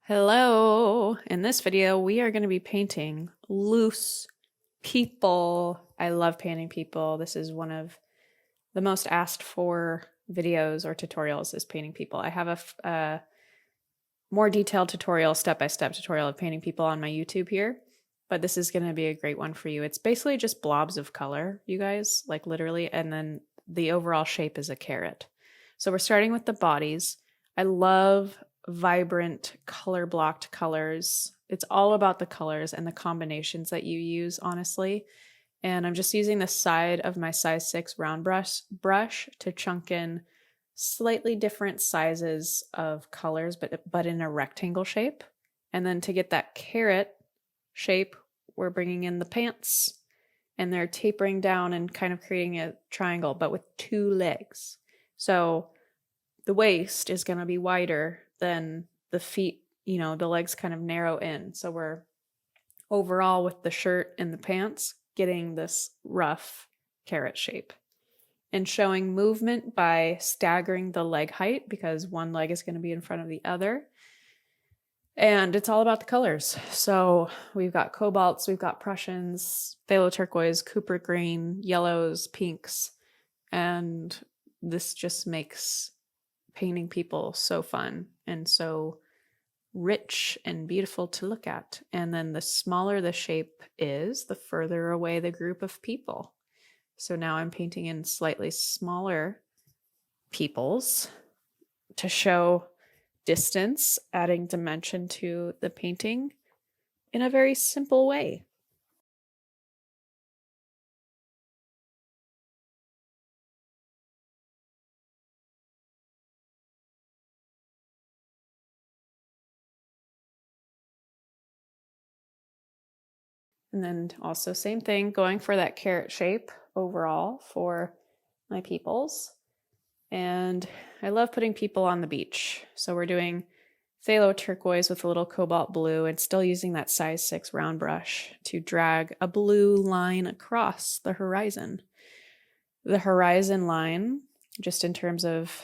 Hello! In this video, we are going to be painting loose people. I love painting people. This is one of the most asked for videos or tutorials is painting people. I have a more detailed tutorial, step-by-step tutorial of painting people on my YouTube here, but this is going to be a great one for you. It's basically just blobs of color, you guys, like literally, and then the overall shape is a carrot. So we're starting with the bodies. I love vibrant color blocked colors. It's all about the colors and the combinations that you use, honestly. And I'm just using the side of my size 6 round brush to chunk in slightly different sizes of colors, but in a rectangle shape. And then to get that carrot shape, we're bringing in the pants, and they're tapering down and kind of creating a triangle, but with 2 legs. So the waist is going to be wider than the feet, the legs kind of narrow in. So we're overall with the shirt and the pants getting this rough carrot shape and showing movement by staggering the leg height because one leg is going to be in front of the other. And it's all about the colors. So we've got cobalts, we've got Prussians, phthalo turquoise, Cooper green, yellows, pinks, and this just makes painting people so fun and so rich and beautiful to look at. And then the smaller the shape is, the further away the group of people. So now I'm painting in slightly smaller peoples to show distance, adding dimension to the painting in a very simple way. And then also same thing, going for that carrot shape overall for my peoples. And I love putting people on the beach. So we're doing phthalo turquoise with a little cobalt blue and still using that size 6 round brush to drag a blue line across the horizon. The horizon line, just in terms of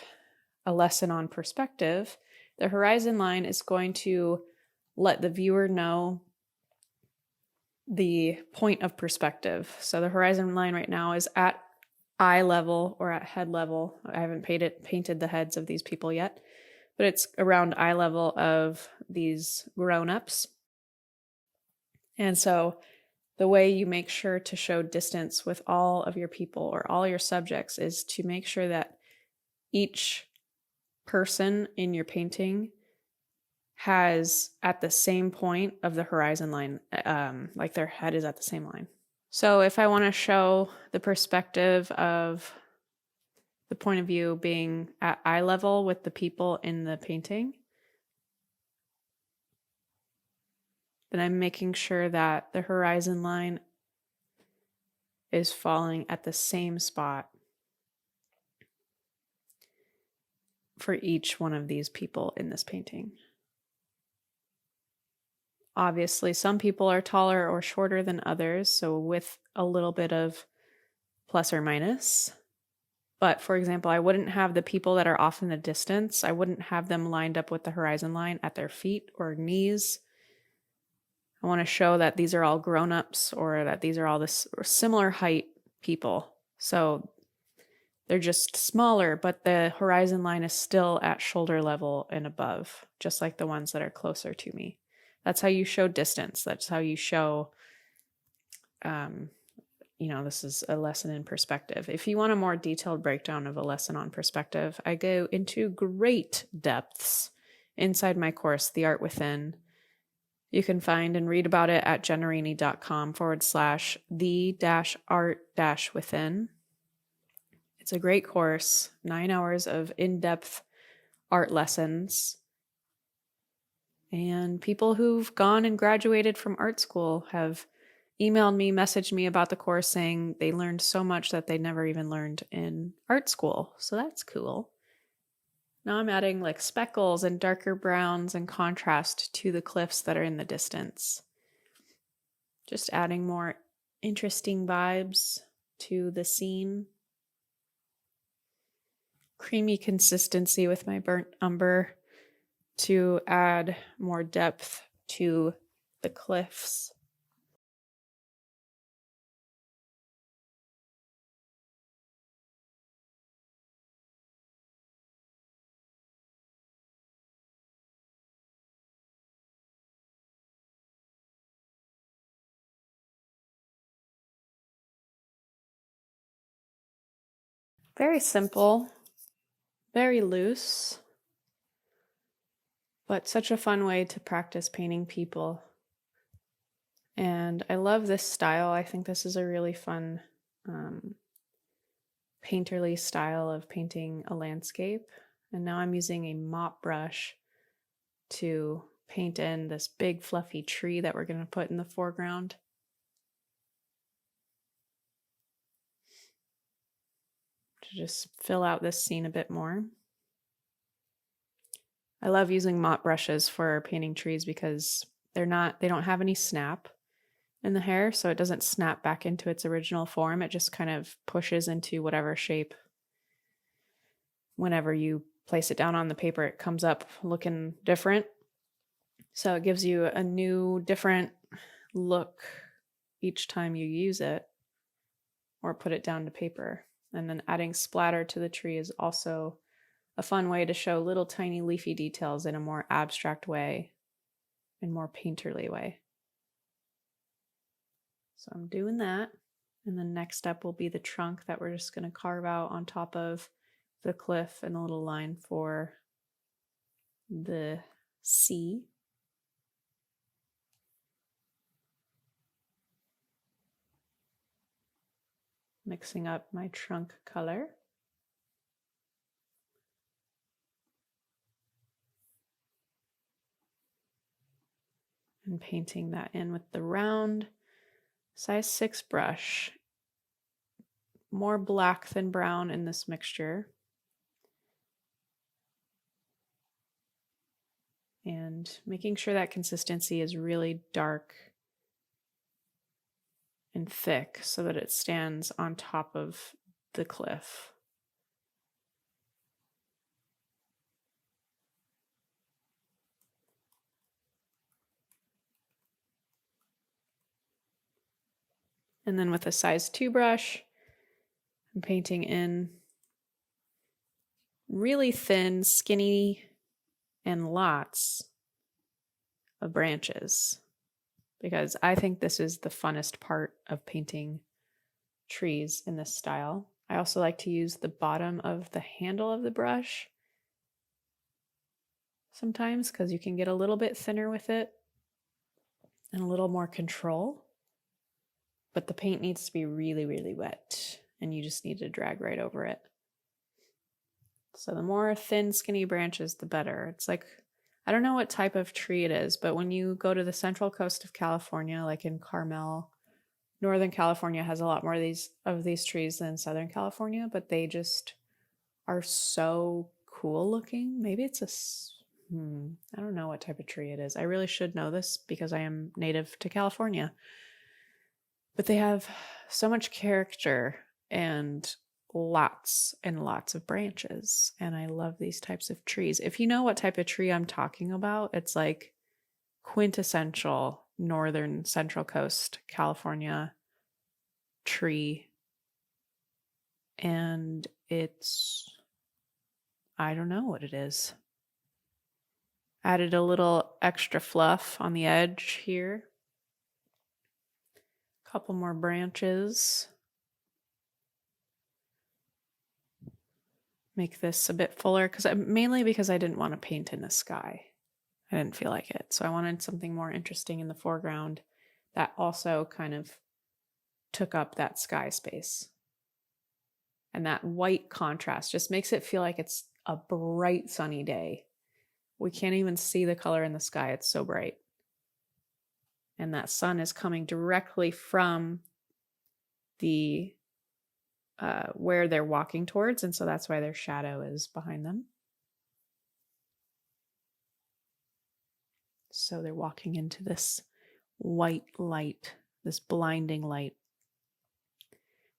a lesson on perspective, the horizon line is going to let the viewer know the point of perspective. So the horizon line right now is at eye level or at head level. I haven't painted the heads of these people yet, but it's around eye level of these grown-ups. And so the way you make sure to show distance with all of your people or all your subjects is to make sure that each person in your painting has at the same point of the horizon line, like their head is at the same line. So if I want to show the perspective of the point of view being at eye level with the people in the painting, then I'm making sure that the horizon line is falling at the same spot for each one of these people in this painting. Obviously, some people are taller or shorter than others, so with a little bit of plus or minus. But for example, I wouldn't have the people that are off in the distance, I wouldn't have them lined up with the horizon line at their feet or knees. I want to show that these are all grown-ups or that these are all this similar height people. So they're just smaller, but the horizon line is still at shoulder level and above, just like the ones that are closer to me. That's how you show distance. That's how you show, this is a lesson in perspective. If you want a more detailed breakdown of a lesson on perspective, I go into great depths inside my course, The Art Within. You can find and read about it at jennarainey.com/the-art-within. It's a great course, 9 hours of in-depth art lessons. And people who've gone and graduated from art school have emailed me, messaged me about the course saying they learned so much that they never even learned in art school. So that's cool. Now I'm adding like speckles and darker browns and contrast to the cliffs that are in the distance. Just adding more interesting vibes to the scene. Creamy consistency with my burnt umber. to add more depth to the cliffs. Very simple, very loose, but such a fun way to practice painting people. And I love this style. I think this is a really fun painterly style of painting a landscape. And now I'm using a mop brush to paint in this big fluffy tree that we're going to put in the foreground. To just fill out this scene a bit more. I love using mop brushes for painting trees because they don't have any snap in the hair, so it doesn't snap back into its original form. It just kind of pushes into whatever shape. Whenever you place it down on the paper, it comes up looking different. So it gives you a new, different look each time you use it or put it down to paper. And then adding splatter to the tree is also a fun way to show little tiny leafy details in a more abstract way and more painterly way. So I'm doing that. And the next step will be the trunk that we're just going to carve out on top of the cliff and a little line for the sea. Mixing up my trunk color. And painting that in with the round size 6 brush. More black than brown in this mixture. And making sure that consistency is really dark and thick so that it stands on top of the cliff. And then with a size 2 brush, I'm painting in really thin, skinny, and lots of branches, because I think this is the funnest part of painting trees in this style. I also like to use the bottom of the handle of the brush sometimes because you can get a little bit thinner with it and a little more control. But the paint needs to be really, really wet, and you just need to drag right over it. So the more thin, skinny branches, the better. It's like, I don't know what type of tree it is, but when you go to the central coast of California, like in Carmel, Northern California has a lot more of these trees than Southern California, but they just are so cool looking. Maybe it's I don't know what type of tree it is. I really should know this because I am native to California. But they have so much character and lots and lots of branches. And I love these types of trees. If you know what type of tree I'm talking about, it's like quintessential Northern Central Coast California tree. And it's, I don't know what it is. Added a little extra fluff on the edge here. Couple more branches. Make this a bit fuller mainly because I didn't want to paint in the sky. I didn't feel like it. So I wanted something more interesting in the foreground that also kind of took up that sky space. And that white contrast just makes it feel like it's a bright sunny day. We can't even see the color in the sky. It's so bright. And that sun is coming directly from the where they're walking towards, and so that's why their shadow is behind them. So they're walking into this white light, this blinding light.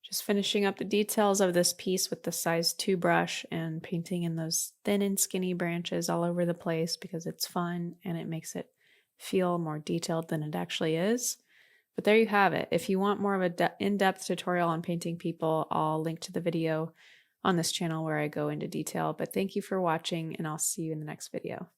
Just finishing up the details of this piece with the size 2 brush and painting in those thin and skinny branches all over the place because it's fun and it makes it feel more detailed than it actually is. But there you have it. If you want more of an in-depth tutorial on painting people, I'll link to the video on this channel where I go into detail. But thank you for watching, and I'll see you in the next video.